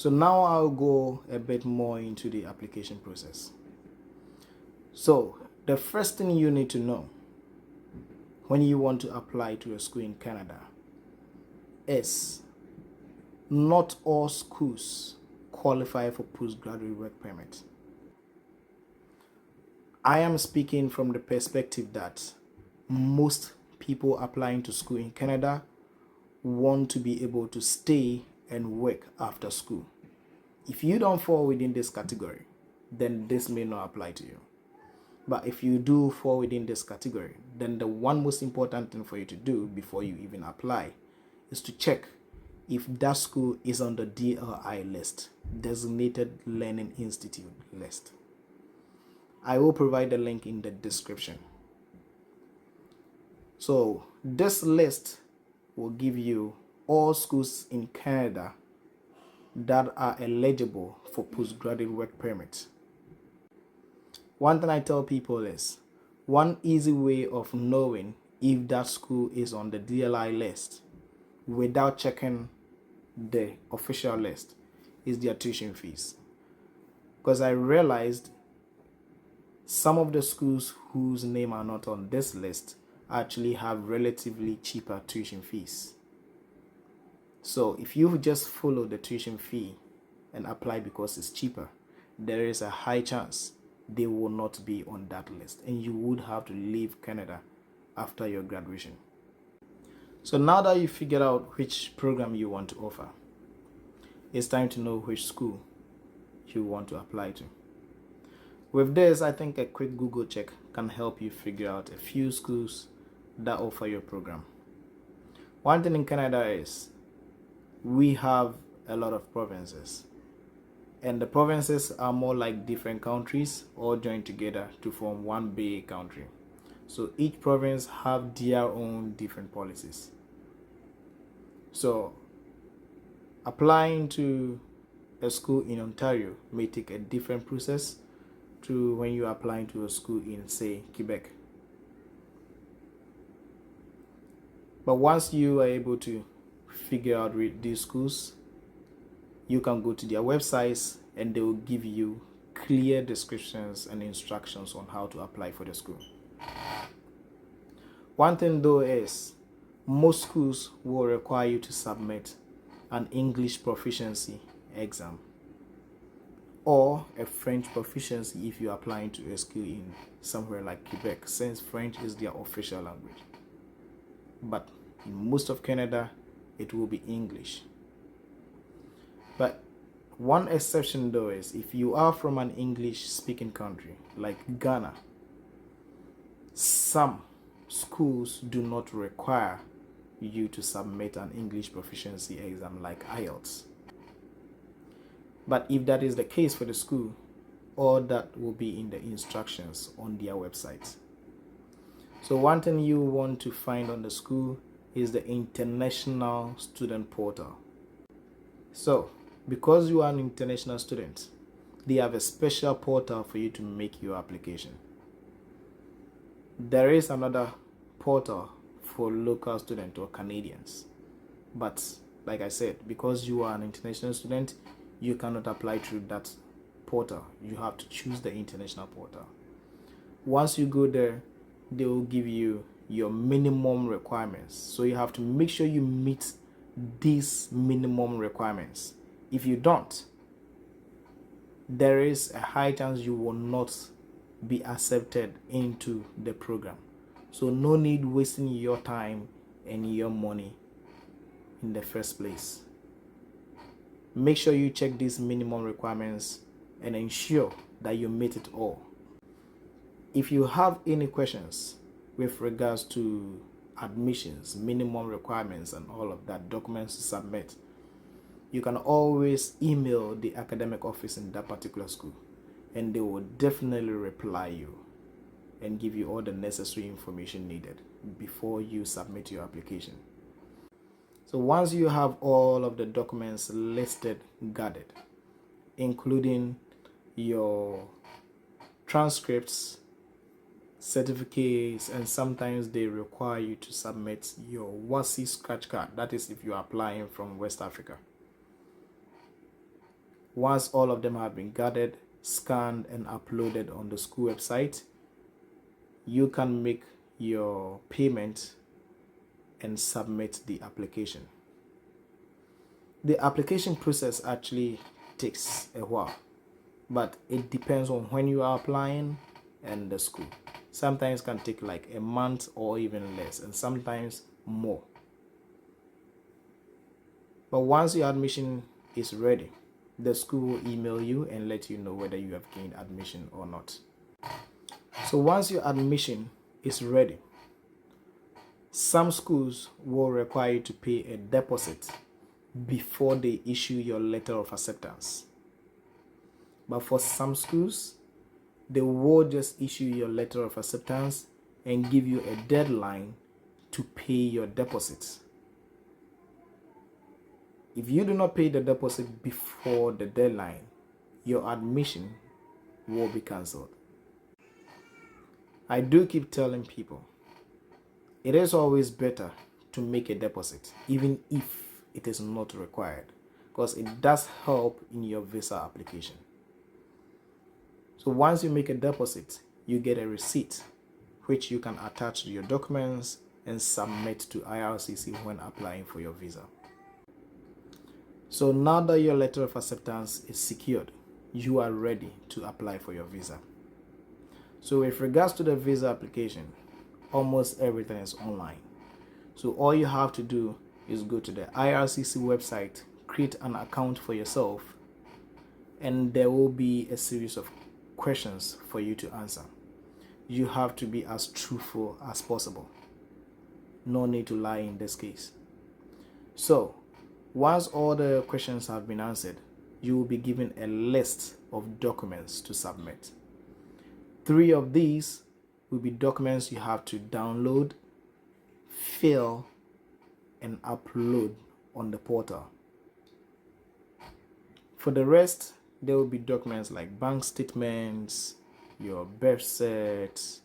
So now I'll go a bit more into the application process. So the first thing you need to know when you want to apply to a school in Canada is not all schools qualify for postgraduate work permit. I am speaking from the perspective that most people applying to school in Canada want to be able to stay and work after school. If you don't fall within this category, then this may not apply to you. But if you do fall within this category, then the one most important thing for you to do before you even apply is to check if that school is on the DLI list, Designated Learning Institute list. I will provide the link in the description. So this list will give you all schools in Canada that are eligible for postgraduate work permit. One thing I tell people is, one easy way of knowing if that school is on the DLI list without checking the official list is their tuition fees. Because I realized some of the schools whose name are not on this list actually have relatively cheaper tuition fees. So if you just follow the tuition fee and apply because it's cheaper, there is a high chance they will not be on that list and you would have to leave Canada after your graduation. So now that you figured out which program you want to offer, it's time to know which school you want to apply to. With this, I think a quick Google check can help you figure out a few schools that offer your program. One thing in Canada is we have a lot of provinces, and the provinces are more like different countries all joined together to form one big country. So each province have their own different policies. So applying to a school in Ontario may take a different process to when you're applying to a school in, say, Quebec. But once you are able to figure out these schools, you can go to their websites and they will give you clear descriptions and instructions on how to apply for the school. One thing though is, most schools will require you to submit an English proficiency exam or a French proficiency if you're applying to a school in somewhere like Quebec, since French is their official language. But in most of Canada, it will be English. But one exception though is if you are from an English speaking country like Ghana, some schools do not require you to submit an English proficiency exam like IELTS. But if that is the case for the school, all that will be in the instructions on their website. So one thing you want to find on the school is the International Student Portal. So because you are an international student, they have a special portal for you to make your application. There is another portal for local students or Canadians. But like I said, because you are an international student, you cannot apply through that portal. You have to choose the international portal. Once you go there, they will give you your minimum requirements. So you have to make sure you meet these minimum requirements. If you don't, there is a high chance you will not be accepted into the program. So no need wasting your time and your money in the first place. Make sure you check these minimum requirements and ensure that you meet it all. If you have any questions with regards to admissions, minimum requirements and all of that, documents to submit, you can always email the academic office in that particular school and they will definitely reply you and give you all the necessary information needed before you submit your application. So once you have all of the documents listed, gathered, including your transcripts, certificates, and sometimes they require you to submit your WASI scratch card. That is if you are applying from West Africa. Once all of them have been gathered, scanned, and uploaded on the school website, you can make your payment and submit the application. The application process actually takes a while, but it depends on when you are applying and the school. Sometimes it can take like a month or even less, and sometimes more. But once your admission is ready, the school will email you and let you know whether you have gained admission or not. So once your admission is ready, some schools will require you to pay a deposit before they issue your letter of acceptance. But for some schools, they will just issue your letter of acceptance and give you a deadline to pay your deposit. If you do not pay the deposit before the deadline, your admission will be cancelled. I do keep telling people, it is always better to make a deposit, even if it is not required, because it does help in your visa application. So once you make a deposit, you get a receipt, which you can attach to your documents and submit to IRCC when applying for your visa. So now that your letter of acceptance is secured, you are ready to apply for your visa. So with regards to the visa application, almost everything is online. So all you have to do is go to the IRCC website, create an account for yourself, and there will be a series of questions for you to answer. You have to be as truthful as possible. No need to lie in this case. So once all the questions have been answered, you will be given a list of documents to submit. 3 of these will be documents you have to download, fill, and upload on the portal. For the rest, there will be documents like bank statements, your birth cert,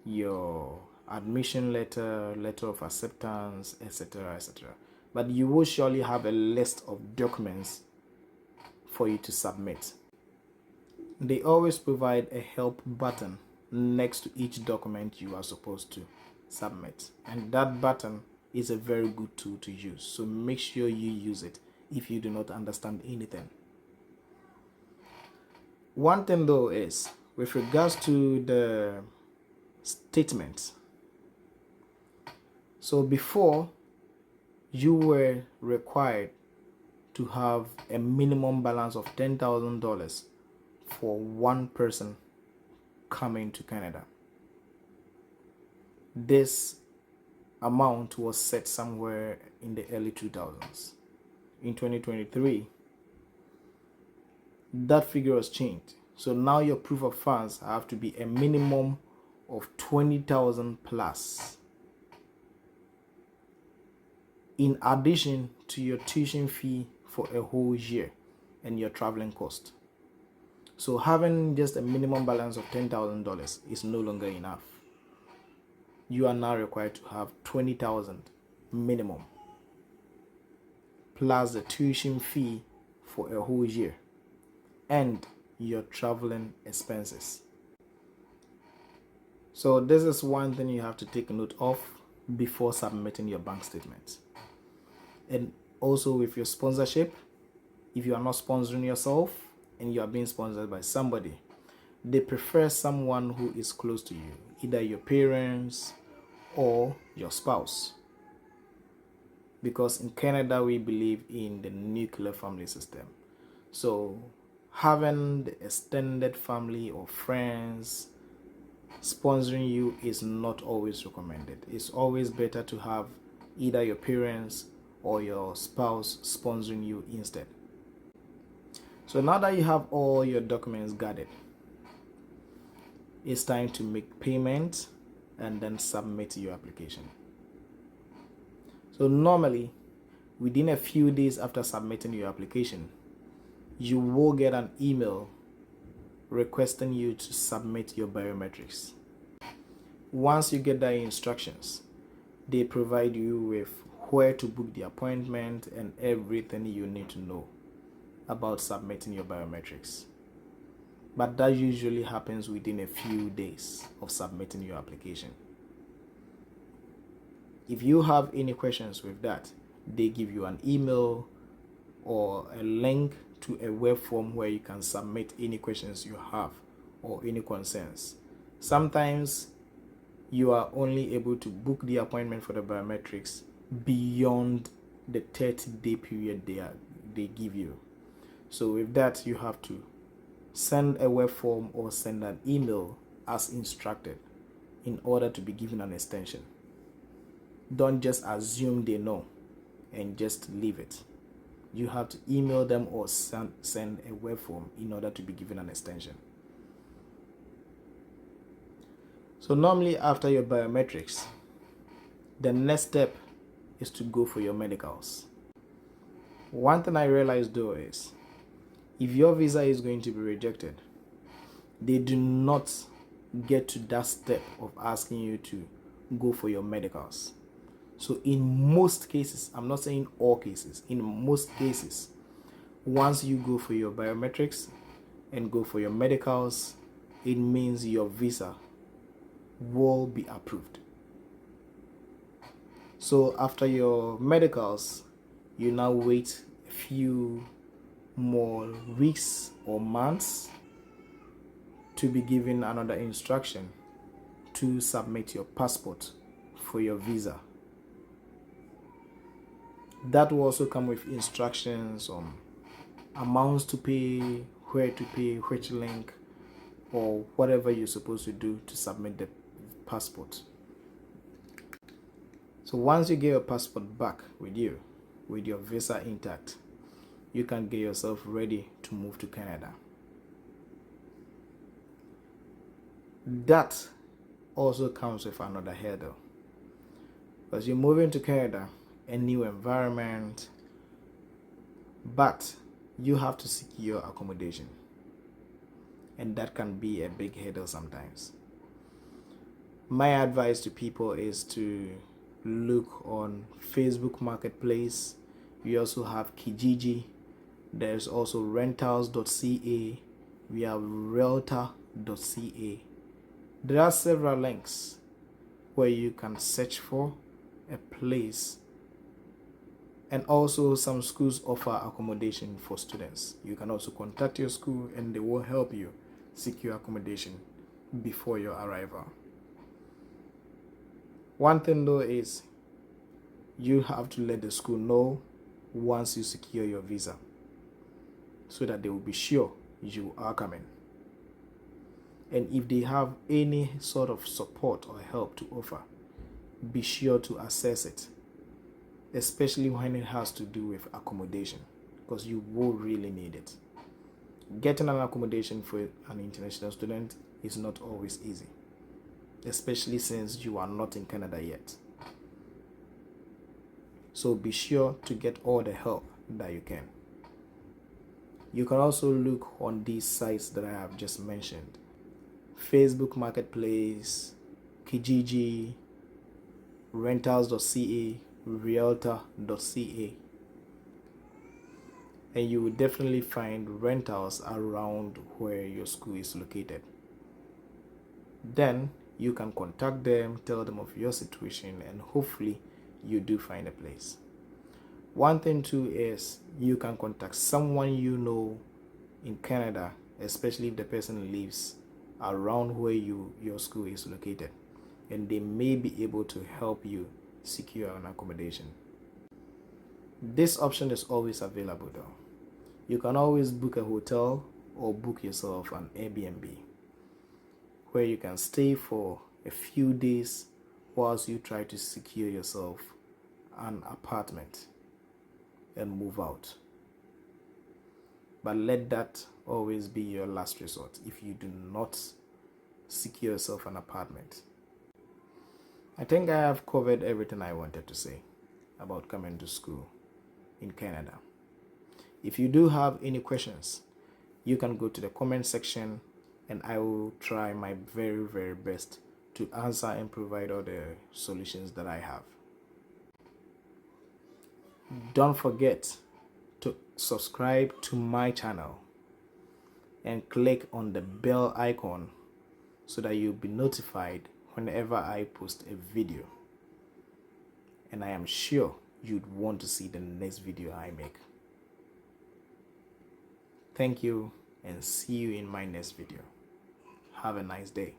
your admission letter, letter of acceptance, etc., etc. But you will surely have a list of documents for you to submit. They always provide a help button next to each document you are supposed to submit, and that button is a very good tool to use, so make sure you use it if you do not understand anything. One thing though is, with regards to the statement, so before you were required to have a minimum balance of $10,000 for one person coming to Canada. This amount was set somewhere in the early 2000s. In 2023, that figure has changed. So now your proof of funds have to be a minimum of 20,000 plus, in addition to your tuition fee for a whole year and your traveling cost. So having just a minimum balance of $10,000 is no longer enough. You are now required to have 20,000 minimum, plus the tuition fee for a whole year and your traveling expenses. So this is one thing you have to take note of before submitting your bank statement. And also with your sponsorship, if you are not sponsoring yourself and you are being sponsored by somebody, they prefer someone who is close to you, either your parents or your spouse. Because in Canada, we believe in the nuclear family system. So having the extended family or friends sponsoring you is not always recommended. It's always better to have either your parents or your spouse sponsoring you instead. So now that you have all your documents gathered, it's time to make payment and then submit your application. So normally, within a few days after submitting your application, you will get an email requesting you to submit your biometrics. Once you get the instructions, they provide you with where to book the appointment and everything you need to know about submitting your biometrics. But that usually happens within a few days of submitting your application. If you have any questions with that, they give you an email or a link to a web form where you can submit any questions you have or any concerns. Sometimes you are only able to book the appointment for the biometrics beyond the 30-day period they give you. So with that, you have to send a web form or send an email as instructed in order to be given an extension. Don't just assume they know and just leave it. You have to email them or send a web form in order to be given an extension. So normally after your biometrics, the next step is to go for your medicals. One thing I realized though is, if your visa is going to be rejected, they do not get to that step of asking you to go for your medicals. So in most cases, I'm not saying all cases, in most cases, once you go for your biometrics and go for your medicals, it means your visa will be approved. So after your medicals, you now wait a few more weeks or months to be given another instruction to submit your passport for your visa. That will also come with instructions on amounts to pay, where to pay, which link, or whatever you're supposed to do to submit the passport. So once you get your passport back with you, with your visa intact, you can get yourself ready to move to Canada. That also comes with another hurdle, because you're moving to Canada, a new environment, but you have to secure accommodation, and that can be a big hurdle sometimes. My advice to people is to look on Facebook Marketplace. We also have Kijiji. There's also rentals.ca. We have realtor.ca. There are several links where you can search for a place, and also some schools offer accommodation for students. You can also contact your school and they will help you secure accommodation before your arrival. One thing though is, you have to let the school know once you secure your visa, so that they will be sure you are coming. And if they have any sort of support or help to offer, be sure to assess it, especially when it has to do with accommodation, because you will really need it. Getting an accommodation for an international student is not always easy, especially since you are not in Canada yet. So be sure to get all the help that you can. You can also look on these sites that I have just mentioned: Facebook Marketplace, Kijiji, rentals.ca, realtor.ca, and you will definitely find rentals around where your school is located. Then you can contact them, tell them of your situation, and hopefully you do find a place. One thing too is, you can contact someone you know in Canada, especially if the person lives around where your school is located, and they may be able to help you secure an accommodation. This option is always available though. You can always book a hotel or book yourself an Airbnb, where you can stay for a few days whilst you try to secure yourself an apartment and move out. But let that always be your last resort if you do not secure yourself an apartment. I think I have covered everything I wanted to say about coming to school in Canada. If you do have any questions, you can go to the comment section and I will try my very, very best to answer and provide all the solutions that I have. Don't forget to subscribe to my channel and click on the bell icon so that you'll be notified whenever I post a video. And I am sure you'd want to see the next video I make. Thank you and see you in my next video. Have a nice day.